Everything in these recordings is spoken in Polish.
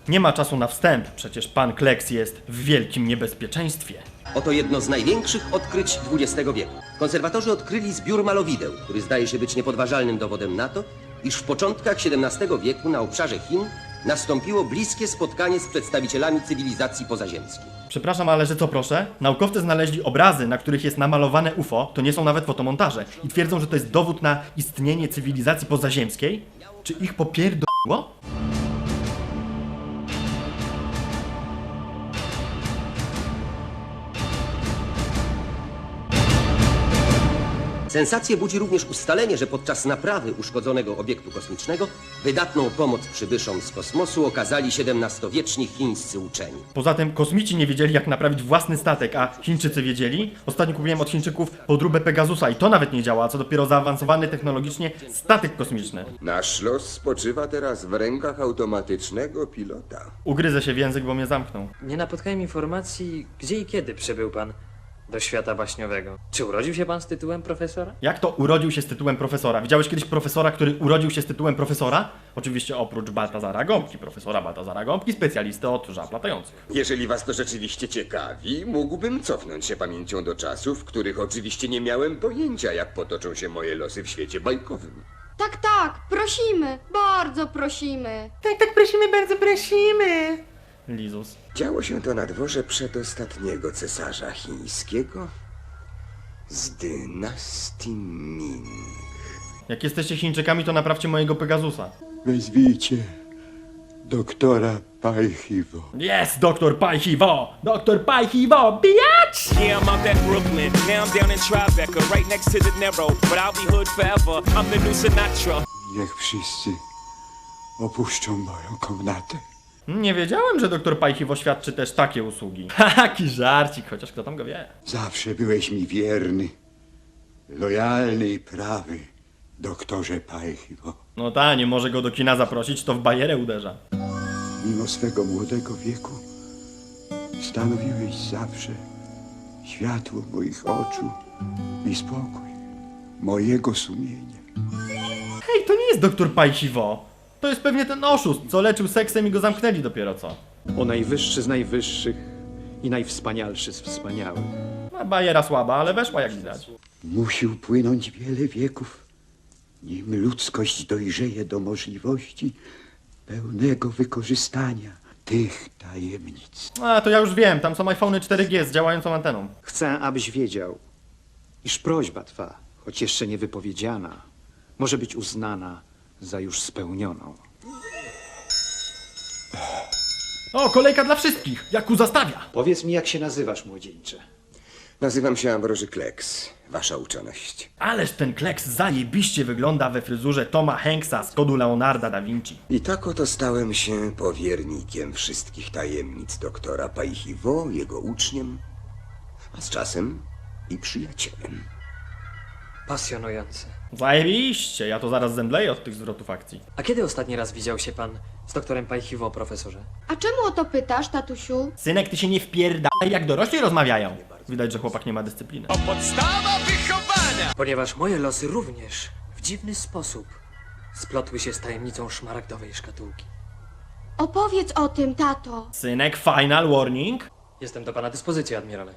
Nie ma czasu na wstęp, przecież pan Kleks jest w wielkim niebezpieczeństwie. Oto jedno z największych odkryć XX wieku. Konserwatorzy odkryli zbiór malowideł, który zdaje się być niepodważalnym dowodem na to, iż w początkach XVII wieku na obszarze Chin nastąpiło bliskie spotkanie z przedstawicielami cywilizacji pozaziemskiej. Przepraszam, ale że co proszę? Naukowcy znaleźli obrazy, na których jest namalowane UFO, to nie są nawet fotomontaże i twierdzą, że to jest dowód na istnienie cywilizacji pozaziemskiej? Czy ich popierdoliło? Sensację budzi również ustalenie, że podczas naprawy uszkodzonego obiektu kosmicznego wydatną pomoc przybyszom z kosmosu okazali XVII-wieczni chińscy uczeni. Poza tym kosmici nie wiedzieli, jak naprawić własny statek, a Chińczycy wiedzieli. Ostatnio kupiłem od Chińczyków podróbę Pegasusa i to nawet nie działa, a co dopiero zaawansowany technologicznie statek kosmiczny. Nasz los spoczywa teraz w rękach automatycznego pilota. Ugryzę się w język, bo mnie zamknął. Nie napotkałem informacji, gdzie i kiedy przybył pan do świata baśniowego. Czy urodził się pan z tytułem profesora? Jak to urodził się z tytułem profesora? Widziałeś kiedyś profesora, który urodził się z tytułem profesora? Oczywiście oprócz Baltazara Gąbki, profesora Baltazara Gąbki, specjalisty od żab latających. Jeżeli was to rzeczywiście ciekawi, mógłbym cofnąć się pamięcią do czasów, w których oczywiście nie miałem pojęcia, jak potoczą się moje losy w świecie bajkowym. Tak, tak, prosimy, bardzo prosimy. Tak, prosimy, bardzo prosimy. Lizus. Działo się to na dworze przedostatniego cesarza chińskiego z dynastii Ming. Jak jesteście Chińczykami, to naprawcie mojego Pegasusa. Wezwijcie doktora Pajchiwo. Jest, doktor Pajchiwo! Doktor Pajchiwo, biatch! Yeah, I'm out at Brooklyn. Now I'm down in Tribeca, right next to the Narrow. But I'll be hood forever. I'm the new Sinatra. Niech wszyscy opuszczą moją komnatę. Nie wiedziałem, że doktor Pajchiwo świadczy też takie usługi. Haki żarcik, chociaż kto tam go wie. Zawsze byłeś mi wierny, lojalny i prawy, doktorze Pajchiwo. No ta, nie może go do kina zaprosić, to w bajerę uderza. Mimo swego młodego wieku stanowiłeś zawsze światło moich oczu i spokój mojego sumienia. Hej, to nie jest doktor Pajchiwo. To jest pewnie ten oszust, co leczył seksem i go zamknęli dopiero co. O najwyższy z najwyższych i najwspanialszy z wspaniałych. No, bajera słaba, ale weszła jak widać. Musi upłynąć wiele wieków, nim ludzkość dojrzeje do możliwości pełnego wykorzystania tych tajemnic. A, to ja już wiem, tam są iPhony 4G z działającą anteną. Chcę, abyś wiedział, iż prośba twa, choć jeszcze nie wypowiedziana, może być uznana za już spełnioną. O, kolejka dla wszystkich, jak zastawia. Powiedz mi, jak się nazywasz, młodzieńcze? Nazywam się Ambroży Kleks, wasza uczoność. Ależ ten Kleks zajebiście wygląda we fryzurze Toma Hanksa z kodu Leonarda da Vinci. I tak oto stałem się powiernikiem wszystkich tajemnic doktora Pajchiwo, jego uczniem, a z czasem i przyjacielem. Pasjonujące. Zajebiście, ja to zaraz zemdleję od tych zwrotów akcji. A kiedy ostatni raz widział się pan z doktorem Pajchiwo, profesorze? A czemu o to pytasz, tatusiu? Synek, ty się nie wpierdalaj, jak dorośli rozmawiają. Widać, że chłopak nie ma dyscypliny. Podstawa wychowania! Ponieważ moje losy również w dziwny sposób splotły się z tajemnicą szmaragdowej szkatułki. Opowiedz o tym, tato. Synek, final warning. Jestem do pana dyspozycji, admirale.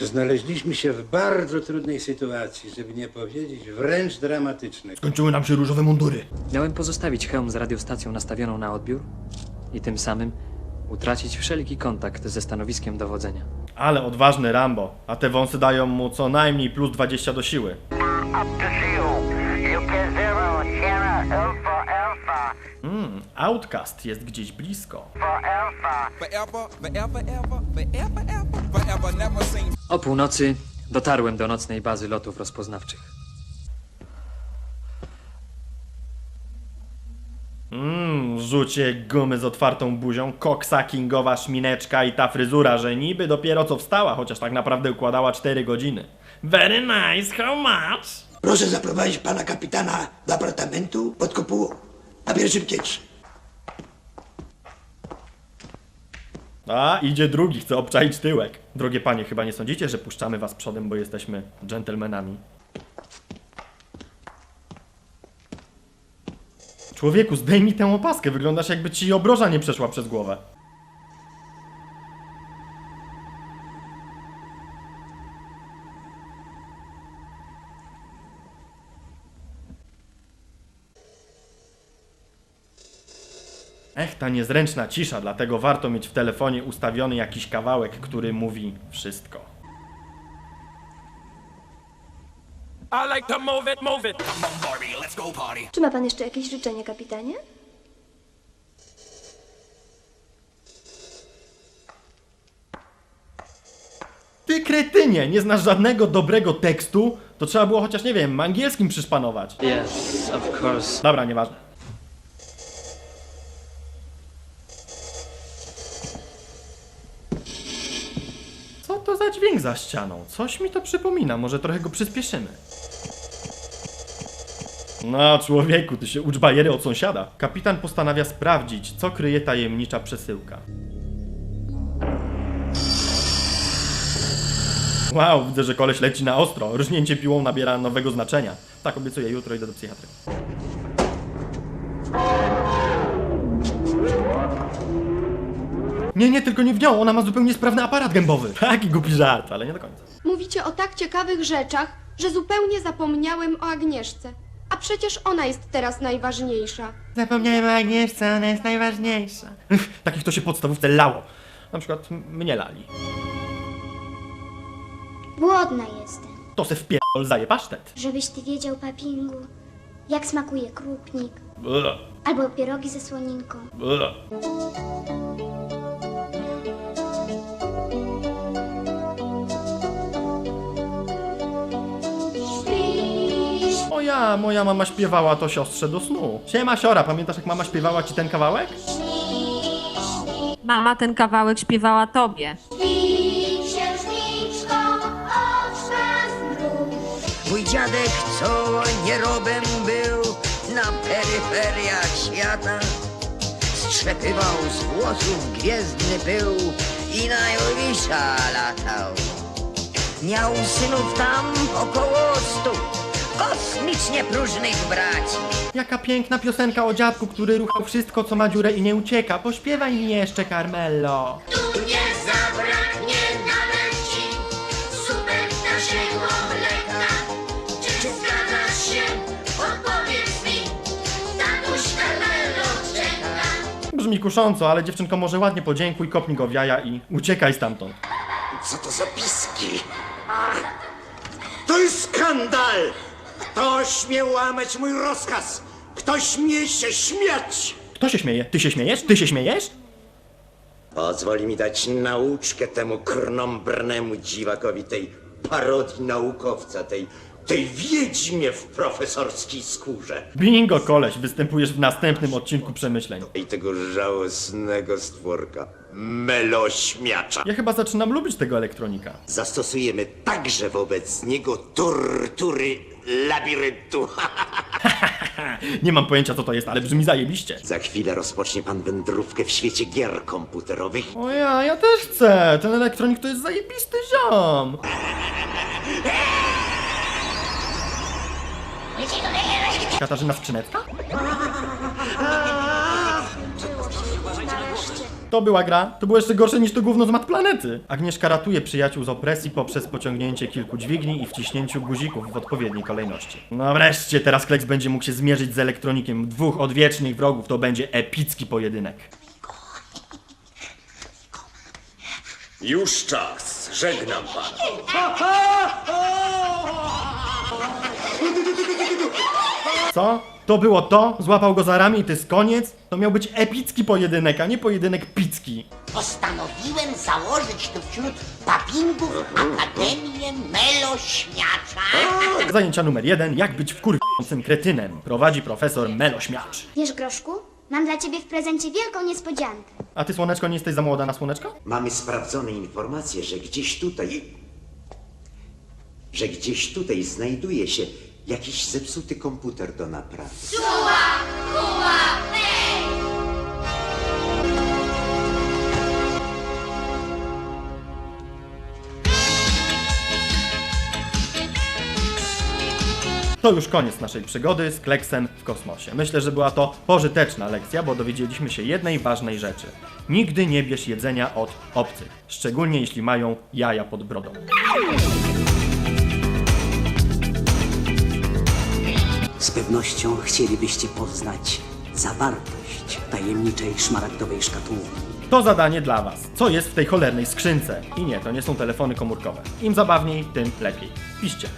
Znaleźliśmy się w bardzo trudnej sytuacji, żeby nie powiedzieć wręcz dramatycznej. Skończyły nam się różowe mundury. Miałem pozostawić hełm z radiostacją nastawioną na odbiór i tym samym utracić wszelki kontakt ze stanowiskiem dowodzenia. Ale odważny Rambo, a te wąsy dają mu co najmniej plus 20 do siły. Outcast jest gdzieś blisko. O północy dotarłem do nocnej bazy lotów rozpoznawczych. Rzucie gumy z otwartą buzią, koksa kingowa szmineczka i ta fryzura, że niby dopiero co wstała, chociaż tak naprawdę układała 4 godziny. Very nice, how much? Proszę zaprowadzić pana kapitana do apartamentu pod kopułą na pierwszym piętrze. A, idzie drugi, chce obczaić tyłek. Drogie panie, chyba nie sądzicie, że puszczamy was przodem, bo jesteśmy dżentelmenami? Człowieku, zdejmij tę opaskę, wyglądasz jakby ci obroża nie przeszła przez głowę. Ech, ta niezręczna cisza, dlatego warto mieć w telefonie ustawiony jakiś kawałek, który mówi wszystko. I like to move it, move it. Come on, Barbie, let's go party. Czy ma pan jeszcze jakieś życzenie, kapitanie? Ty kretynie, nie znasz żadnego dobrego tekstu? To trzeba było chociaż, nie wiem, angielskim przyszpanować. Yes, of course. Dobra, nieważne. Co to za dźwięk za ścianą? Coś mi to przypomina, może trochę go przyspieszymy. No, człowieku, ty się ucz bajery od sąsiada. Kapitan postanawia sprawdzić, co kryje tajemnicza przesyłka. Wow, widzę, że koleś leci na ostro. Rżnięcie piłą nabiera nowego znaczenia. Tak, obiecuję, jutro idę do psychiatry. Nie, tylko nie w nią, ona ma zupełnie sprawny aparat gębowy. Taki głupi żart, ale nie do końca. Mówicie o tak ciekawych rzeczach, że zupełnie zapomniałem o Agnieszce. A przecież ona jest teraz najważniejsza. Zapomniałem o Agnieszce, ona jest najważniejsza. Takich to się w podstawówce lało. Na przykład mnie lali. Głodna jestem. To se wpierdol zaje pasztet. Żebyś ty wiedział, papingu, jak smakuje krupnik. Ugh, Albo pierogi ze słoninką. ugh. Moja mama śpiewała to siostrze do snu. Siema siora, pamiętasz jak mama śpiewała ci ten kawałek? Mama ten kawałek śpiewała tobie. Mój dziadek, co nierobem był na peryferiach świata, strzepywał z włosów gwiezdny pył i na Jowisza latał. Miał synów tam około 100, kosmicznie próżnych braci. Jaka piękna piosenka o dziadku, który ruchał wszystko, co ma dziurę i nie ucieka. Pośpiewaj mi jeszcze, Carmello. Tu nie zabraknie nawet ci super naszego mleka. Czy zgadzasz się? Odpowiedz mi, tatuś Carmelo czeka. Brzmi kusząco, ale dziewczynko może ładnie podziękuj, kopnij go w jaja i uciekaj stamtąd. Co to za piski? To jest skandal! Ktoś śmie łamać mój rozkaz! Ktoś śmie się śmiać! Kto się śmieje? Ty się śmiejesz? Ty się śmiejesz? Pozwól mi dać nauczkę temu krnąbrnemu dziwakowi, tej parodii naukowca, tej wiedźmie w profesorskiej skórze. Bingo, koleś, występujesz w następnym odcinku Przemyśleń. I tego żałosnego stworka, melośmiacza. Ja chyba zaczynam lubić tego elektronika. Zastosujemy także wobec niego tortury labiryntu. Nie mam pojęcia co to jest, ale brzmi zajebiście. Za chwilę rozpocznie pan wędrówkę w świecie gier komputerowych. O ja też chcę. Ten elektronik to jest zajebisty ziom. Katarzyna Skrzynecka? To była gra. To było jeszcze gorsze niż to gówno z Mat Planety. Agnieszka ratuje przyjaciół z opresji poprzez pociągnięcie kilku dźwigni i wciśnięciu guzików w odpowiedniej kolejności. No wreszcie, teraz Kleks będzie mógł się zmierzyć z elektronikiem dwóch odwiecznych wrogów. To będzie epicki pojedynek. Już czas. Żegnam pana. Co? To było to? Złapał go za ramię i to jest koniec? To miał być epicki pojedynek, a nie pojedynek picki. Postanowiłem założyć tu wśród papingów Akademię Melośmiacza. Zajęcia numer 1. Jak być wkurwiającym kretynem. Prowadzi profesor Melośmiacz. Wiesz, Groszku, mam dla ciebie w prezencie wielką niespodziankę. A ty, słoneczko, nie jesteś za młoda na słoneczko? Mamy sprawdzone informacje, że gdzieś tutaj znajduje się jakiś zepsuty komputer do naprawy. To już koniec naszej przygody z Kleksem w kosmosie. Myślę, że była to pożyteczna lekcja, bo dowiedzieliśmy się jednej ważnej rzeczy. Nigdy nie bierz jedzenia od obcych, szczególnie jeśli mają jaja pod brodą. Z pewnością chcielibyście poznać zawartość tajemniczej szmaragdowej szkatułki. To zadanie dla was. Co jest w tej cholernej skrzynce? I nie, to nie są telefony komórkowe. Im zabawniej, tym lepiej. Piszcie.